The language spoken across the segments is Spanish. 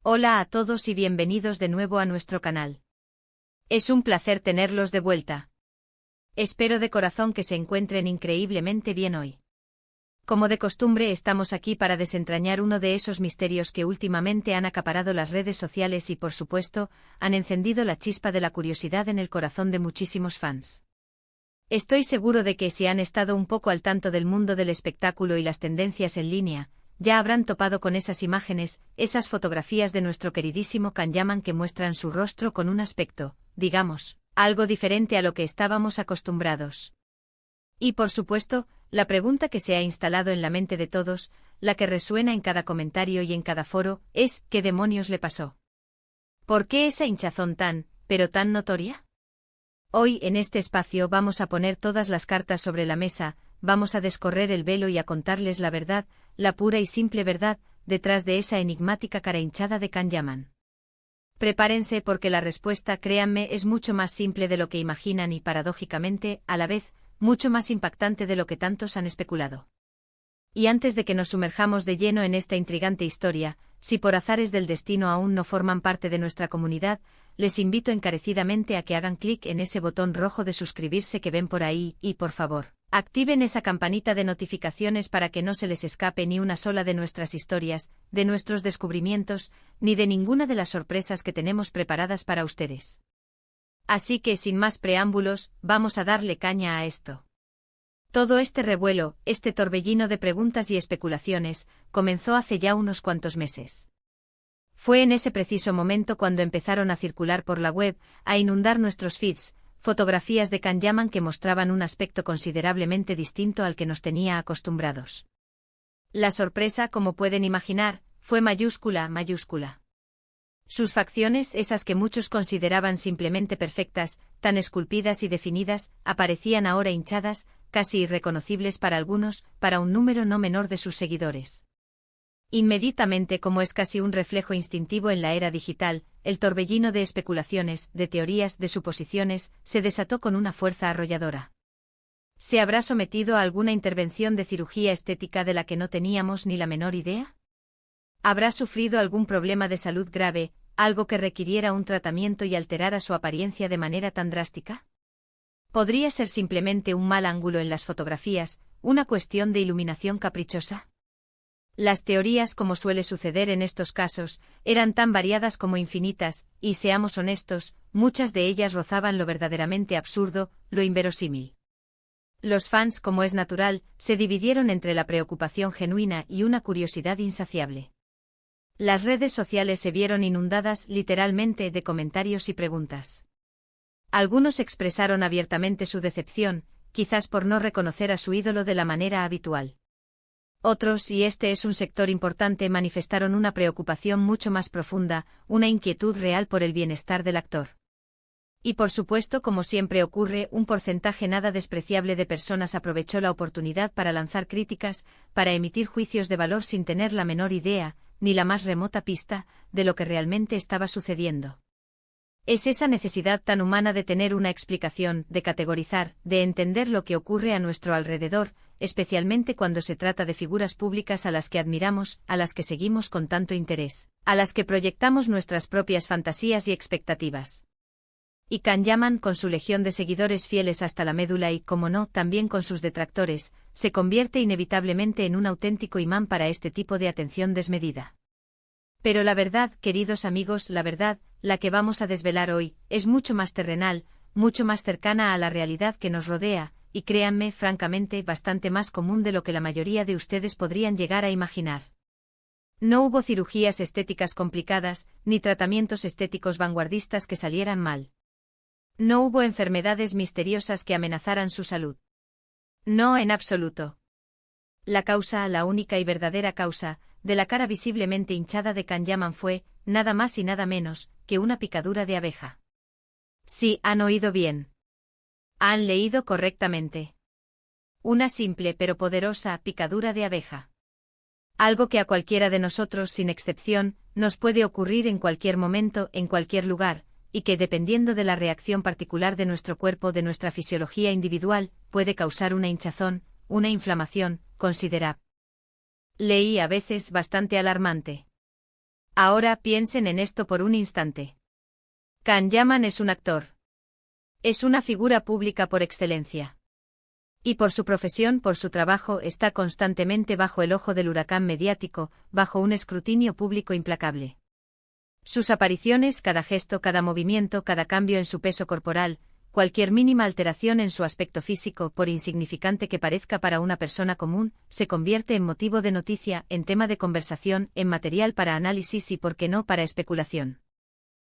Hola a todos y bienvenidos de nuevo a nuestro canal. Es un placer tenerlos de vuelta. Espero de corazón que se encuentren increíblemente bien hoy. Como de costumbre, estamos aquí para desentrañar uno de esos misterios que últimamente han acaparado las redes sociales y, por supuesto, han encendido la chispa de la curiosidad en el corazón de muchísimos fans. Estoy seguro de que si han estado un poco al tanto del mundo del espectáculo y las tendencias en línea, ya habrán topado con esas imágenes, esas fotografías de nuestro queridísimo Can Yaman que muestran su rostro con un aspecto, digamos, algo diferente a lo que estábamos acostumbrados. Y por supuesto, la pregunta que se ha instalado en la mente de todos, la que resuena en cada comentario y en cada foro, es ¿qué demonios le pasó? ¿Por qué esa hinchazón pero tan notoria? Hoy en este espacio vamos a poner todas las cartas sobre la mesa, vamos a descorrer el velo y a contarles la verdad, la pura y simple verdad, detrás de esa enigmática cara hinchada de Can Yaman. Prepárense porque la respuesta, créanme, es mucho más simple de lo que imaginan y, paradójicamente, a la vez, mucho más impactante de lo que tantos han especulado. Y antes de que nos sumerjamos de lleno en esta intrigante historia, si por azares del destino aún no forman parte de nuestra comunidad, les invito encarecidamente a que hagan clic en ese botón rojo de suscribirse que ven por ahí y, por favor, activen esa campanita de notificaciones para que no se les escape ni una sola de nuestras historias, de nuestros descubrimientos, ni de ninguna de las sorpresas que tenemos preparadas para ustedes. Así que, sin más preámbulos, vamos a darle caña a esto. Todo este revuelo, este torbellino de preguntas y especulaciones, comenzó hace ya unos cuantos meses. Fue en ese preciso momento cuando empezaron a circular por la web, a inundar nuestros feeds, fotografías de Can Yaman que mostraban un aspecto considerablemente distinto al que nos tenía acostumbrados. La sorpresa, como pueden imaginar, fue mayúscula. Sus facciones, esas que muchos consideraban simplemente perfectas, tan esculpidas y definidas, aparecían ahora hinchadas, casi irreconocibles para algunos, para un número no menor de sus seguidores. Inmediatamente, como es casi un reflejo instintivo en la era digital, el torbellino de especulaciones, de teorías, de suposiciones, se desató con una fuerza arrolladora. ¿Se habrá sometido a alguna intervención de cirugía estética de la que no teníamos ni la menor idea? ¿Habrá sufrido algún problema de salud grave, algo que requiriera un tratamiento y alterara su apariencia de manera tan drástica? ¿Podría ser simplemente un mal ángulo en las fotografías, una cuestión de iluminación caprichosa? Las teorías, como suele suceder en estos casos, eran tan variadas como infinitas, y seamos honestos, muchas de ellas rozaban lo verdaderamente absurdo, lo inverosímil. Los fans, como es natural, se dividieron entre la preocupación genuina y una curiosidad insaciable. Las redes sociales se vieron inundadas literalmente de comentarios y preguntas. Algunos expresaron abiertamente su decepción, quizás por no reconocer a su ídolo de la manera habitual. Otros, y este es un sector importante, manifestaron una preocupación mucho más profunda, una inquietud real por el bienestar del actor. Y por supuesto, como siempre ocurre, un porcentaje nada despreciable de personas aprovechó la oportunidad para lanzar críticas, para emitir juicios de valor sin tener la menor idea, ni la más remota pista, de lo que realmente estaba sucediendo. Es esa necesidad tan humana de tener una explicación, de categorizar, de entender lo que ocurre a nuestro alrededor, especialmente cuando se trata de figuras públicas a las que admiramos, a las que seguimos con tanto interés, a las que proyectamos nuestras propias fantasías y expectativas. Y Can Yaman, con su legión de seguidores fieles hasta la médula y, como no, también con sus detractores, se convierte inevitablemente en un auténtico imán para este tipo de atención desmedida. Pero la verdad, queridos amigos, la verdad, la que vamos a desvelar hoy, es mucho más terrenal, mucho más cercana a la realidad que nos rodea, y créanme, francamente, bastante más común de lo que la mayoría de ustedes podrían llegar a imaginar. No hubo cirugías estéticas complicadas, ni tratamientos estéticos vanguardistas que salieran mal. No hubo enfermedades misteriosas que amenazaran su salud. No, en absoluto. La causa, la única y verdadera causa, de la cara visiblemente hinchada de Can Yaman fue, nada más y nada menos, que una picadura de abeja. Sí, han oído bien. Han leído correctamente. Una simple pero poderosa picadura de abeja. Algo que a cualquiera de nosotros, sin excepción, nos puede ocurrir en cualquier momento, en cualquier lugar, y que, dependiendo de la reacción particular de nuestro cuerpo, de nuestra fisiología individual, puede causar una hinchazón, una inflamación considerable. Leí a veces bastante alarmante. Ahora piensen en esto por un instante. Can Yaman es un actor. Es una figura pública por excelencia. Y por su profesión, por su trabajo, está constantemente bajo el ojo del huracán mediático, bajo un escrutinio público implacable. Sus apariciones, cada gesto, cada movimiento, cada cambio en su peso corporal, cualquier mínima alteración en su aspecto físico, por insignificante que parezca para una persona común, se convierte en motivo de noticia, en tema de conversación, en material para análisis y, por qué no, para especulación.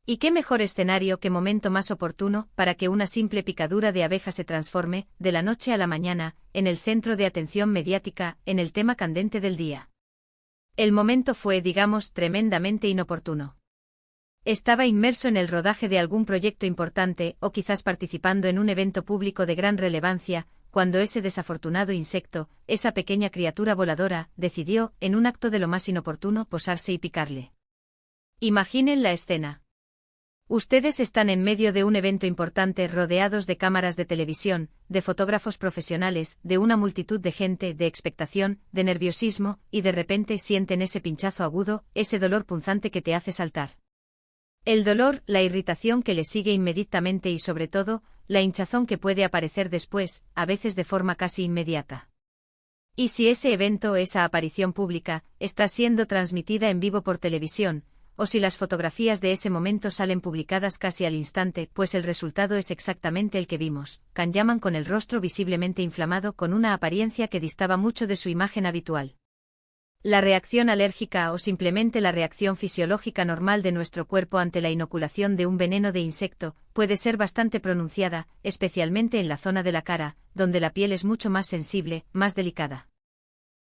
¿Y qué mejor escenario, qué momento más oportuno, para que una simple picadura de abeja se transforme, de la noche a la mañana, en el centro de atención mediática, en el tema candente del día? El momento fue, digamos, tremendamente inoportuno. Estaba inmerso en el rodaje de algún proyecto importante, o quizás participando en un evento público de gran relevancia, cuando ese desafortunado insecto, esa pequeña criatura voladora, decidió, en un acto de lo más inoportuno, posarse y picarle. Imaginen la escena. Ustedes están en medio de un evento importante, rodeados de cámaras de televisión, de fotógrafos profesionales, de una multitud de gente, de expectación, de nerviosismo, y de repente sienten ese pinchazo agudo, ese dolor punzante que te hace saltar. El dolor, la irritación que le sigue inmediatamente y sobre todo, la hinchazón que puede aparecer después, a veces de forma casi inmediata. Y si ese evento, esa aparición pública, está siendo transmitida en vivo por televisión, o si las fotografías de ese momento salen publicadas casi al instante, pues el resultado es exactamente el que vimos. Can Yaman con el rostro visiblemente inflamado, con una apariencia que distaba mucho de su imagen habitual. La reacción alérgica o simplemente la reacción fisiológica normal de nuestro cuerpo ante la inoculación de un veneno de insecto puede ser bastante pronunciada, especialmente en la zona de la cara, donde la piel es mucho más sensible, más delicada.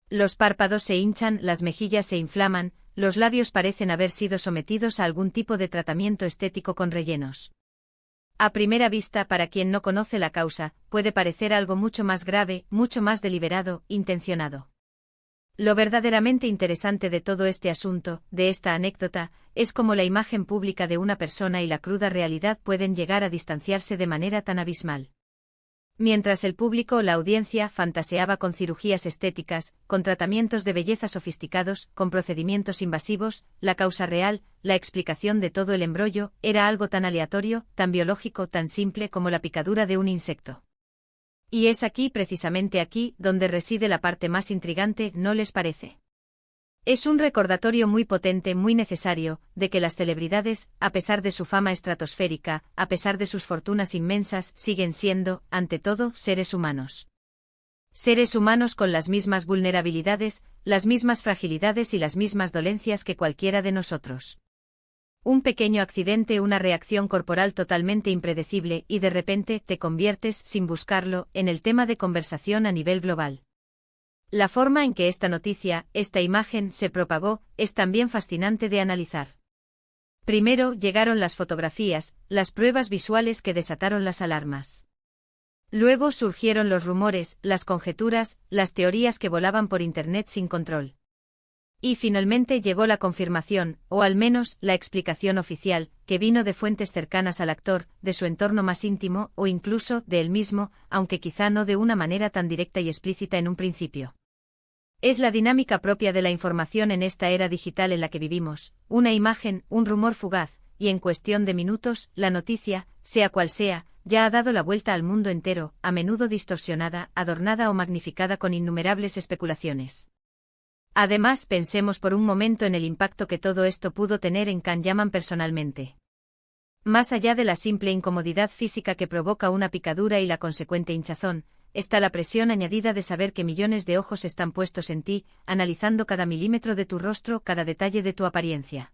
Los párpados se hinchan, las mejillas se inflaman, los labios parecen haber sido sometidos a algún tipo de tratamiento estético con rellenos. A primera vista, para quien no conoce la causa, puede parecer algo mucho más grave, mucho más deliberado, intencionado. Lo verdaderamente interesante de todo este asunto, de esta anécdota, es cómo la imagen pública de una persona y la cruda realidad pueden llegar a distanciarse de manera tan abismal. Mientras el público, la audiencia, fantaseaba con cirugías estéticas, con tratamientos de belleza sofisticados, con procedimientos invasivos, la causa real, la explicación de todo el embrollo, era algo tan aleatorio, tan biológico, tan simple como la picadura de un insecto. Y es aquí, precisamente aquí, donde reside la parte más intrigante, ¿no les parece? Es un recordatorio muy potente, muy necesario, de que las celebridades, a pesar de su fama estratosférica, a pesar de sus fortunas inmensas, siguen siendo, ante todo, seres humanos. Seres humanos con las mismas vulnerabilidades, las mismas fragilidades y las mismas dolencias que cualquiera de nosotros. Un pequeño accidente, una reacción corporal totalmente impredecible y de repente te conviertes, sin buscarlo, en el tema de conversación a nivel global. La forma en que esta noticia, esta imagen, se propagó, es también fascinante de analizar. Primero llegaron las fotografías, las pruebas visuales que desataron las alarmas. Luego surgieron los rumores, las conjeturas, las teorías que volaban por Internet sin control. Y finalmente llegó la confirmación, o al menos la explicación oficial, que vino de fuentes cercanas al actor, de su entorno más íntimo, o incluso de él mismo, aunque quizá no de una manera tan directa y explícita en un principio. Es la dinámica propia de la información en esta era digital en la que vivimos, una imagen, un rumor fugaz, y en cuestión de minutos, la noticia, sea cual sea, ya ha dado la vuelta al mundo entero, a menudo distorsionada, adornada o magnificada con innumerables especulaciones. Además, pensemos por un momento en el impacto que todo esto pudo tener en Can Yaman personalmente. Más allá de la simple incomodidad física que provoca una picadura y la consecuente hinchazón, está la presión añadida de saber que millones de ojos están puestos en ti, analizando cada milímetro de tu rostro, cada detalle de tu apariencia.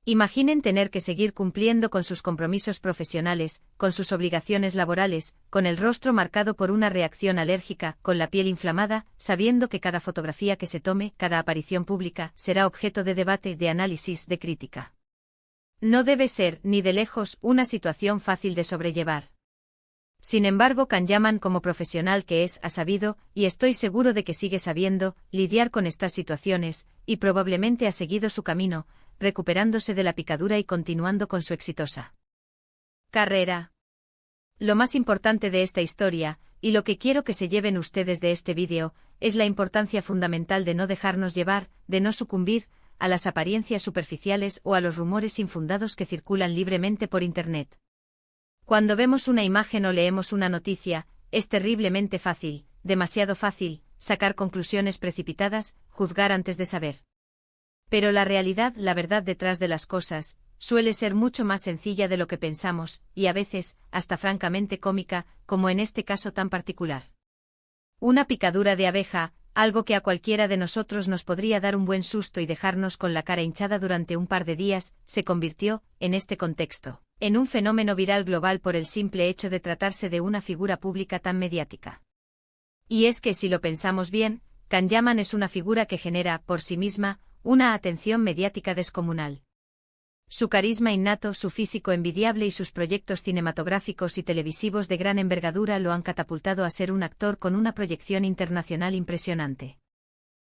Imaginen tener que seguir cumpliendo con sus compromisos profesionales, con sus obligaciones laborales, con el rostro marcado por una reacción alérgica, con la piel inflamada, sabiendo que cada fotografía que se tome, cada aparición pública, será objeto de debate, de análisis, de crítica. No debe ser, ni de lejos, una situación fácil de sobrellevar. Sin embargo, Can Yaman como profesional que es, ha sabido, y estoy seguro de que sigue sabiendo, lidiar con estas situaciones, y probablemente ha seguido su camino, recuperándose de la picadura y continuando con su exitosa carrera. Lo más importante de esta historia, y lo que quiero que se lleven ustedes de este vídeo, es la importancia fundamental de no dejarnos llevar, de no sucumbir, a las apariencias superficiales o a los rumores infundados que circulan libremente por Internet. Cuando vemos una imagen o leemos una noticia, es terriblemente fácil, demasiado fácil, sacar conclusiones precipitadas, juzgar antes de saber. Pero la realidad, la verdad detrás de las cosas, suele ser mucho más sencilla de lo que pensamos, y a veces, hasta francamente cómica, como en este caso tan particular. Una picadura de abeja, algo que a cualquiera de nosotros nos podría dar un buen susto y dejarnos con la cara hinchada durante un par de días, se convirtió, en este contexto, en un fenómeno viral global por el simple hecho de tratarse de una figura pública tan mediática. Y es que si lo pensamos bien, Can Yaman es una figura que genera, por sí misma, una atención mediática descomunal. Su carisma innato, su físico envidiable y sus proyectos cinematográficos y televisivos de gran envergadura lo han catapultado a ser un actor con una proyección internacional impresionante.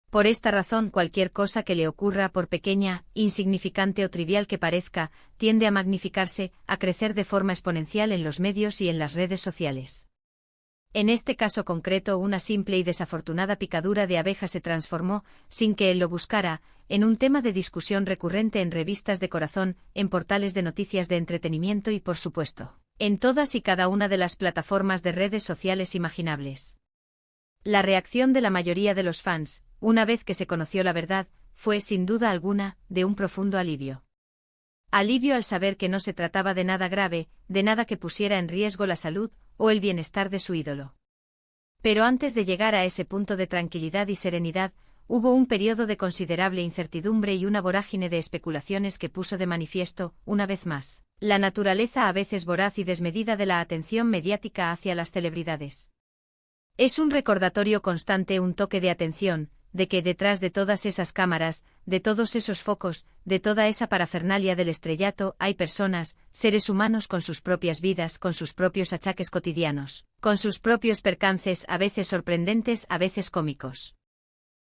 Por esta razón, cualquier cosa que le ocurra, por pequeña, insignificante o trivial que parezca, tiende a magnificarse, a crecer de forma exponencial en los medios y en las redes sociales. En este caso concreto, una simple y desafortunada picadura de abeja se transformó, sin que él lo buscara, en un tema de discusión recurrente en revistas de corazón, en portales de noticias de entretenimiento y, por supuesto, en todas y cada una de las plataformas de redes sociales imaginables. La reacción de la mayoría de los fans, una vez que se conoció la verdad, fue, sin duda alguna, de un profundo alivio. Alivio al saber que no se trataba de nada grave, de nada que pusiera en riesgo la salud o el bienestar de su ídolo. Pero antes de llegar a ese punto de tranquilidad y serenidad, hubo un periodo de considerable incertidumbre y una vorágine de especulaciones que puso de manifiesto, una vez más, la naturaleza a veces voraz y desmedida de la atención mediática hacia las celebridades. Es un recordatorio constante, un toque de atención, de que detrás de todas esas cámaras, de todos esos focos, de toda esa parafernalia del estrellato, hay personas, seres humanos con sus propias vidas, con sus propios achaques cotidianos, con sus propios percances, a veces sorprendentes, a veces cómicos.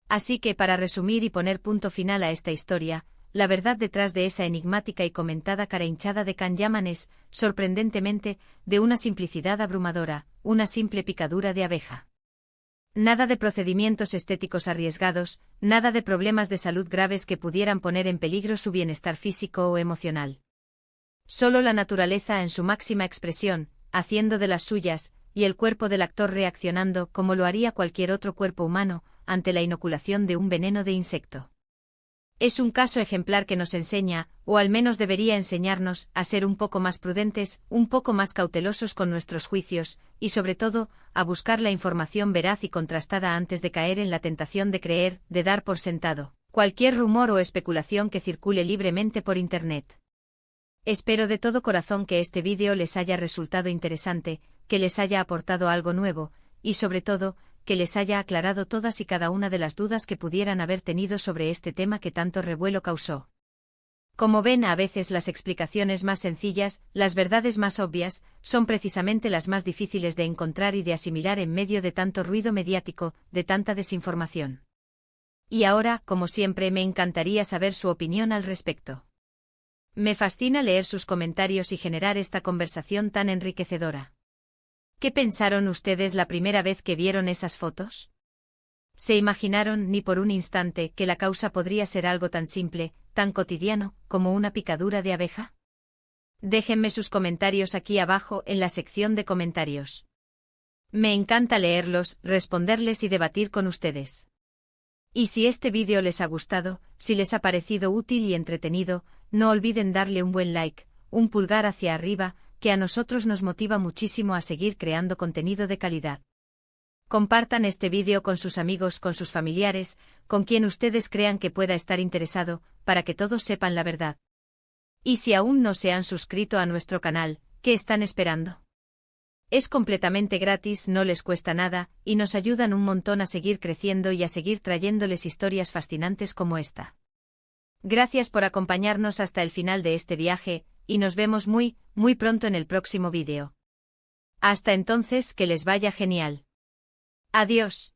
Así que, para resumir y poner punto final a esta historia, la verdad detrás de esa enigmática y comentada cara hinchada de Can Yaman es, sorprendentemente, de una simplicidad abrumadora, una simple picadura de abeja. Nada de procedimientos estéticos arriesgados, nada de problemas de salud graves que pudieran poner en peligro su bienestar físico o emocional. Solo la naturaleza en su máxima expresión, haciendo de las suyas, y el cuerpo del actor reaccionando como lo haría cualquier otro cuerpo humano, ante la inoculación de un veneno de insecto. Es un caso ejemplar que nos enseña, o al menos debería enseñarnos, a ser un poco más prudentes, un poco más cautelosos con nuestros juicios, y sobre todo, a buscar la información veraz y contrastada antes de caer en la tentación de creer, de dar por sentado, cualquier rumor o especulación que circule libremente por Internet. Espero de todo corazón que este vídeo les haya resultado interesante, que les haya aportado algo nuevo, y sobre todo, que les haya aclarado todas y cada una de las dudas que pudieran haber tenido sobre este tema que tanto revuelo causó. Como ven, a veces las explicaciones más sencillas, las verdades más obvias, son precisamente las más difíciles de encontrar y de asimilar en medio de tanto ruido mediático, de tanta desinformación. Y ahora, como siempre, me encantaría saber su opinión al respecto. Me fascina leer sus comentarios y generar esta conversación tan enriquecedora. ¿Qué pensaron ustedes la primera vez que vieron esas fotos? ¿Se imaginaron, ni por un instante, que la causa podría ser algo tan simple, tan cotidiano, como una picadura de abeja? Déjenme sus comentarios aquí abajo en la sección de comentarios. Me encanta leerlos, responderles y debatir con ustedes. Y si este vídeo les ha gustado, si les ha parecido útil y entretenido, no olviden darle un buen like, un pulgar hacia arriba, que a nosotros nos motiva muchísimo a seguir creando contenido de calidad. Compartan este vídeo con sus amigos, con sus familiares, con quien ustedes crean que pueda estar interesado, para que todos sepan la verdad. Y si aún no se han suscrito a nuestro canal, ¿qué están esperando? Es completamente gratis, no les cuesta nada, y nos ayudan un montón a seguir creciendo y a seguir trayéndoles historias fascinantes como esta. Gracias por acompañarnos hasta el final de este viaje, y nos vemos muy pronto en el próximo vídeo. Hasta entonces, que les vaya genial. Adiós.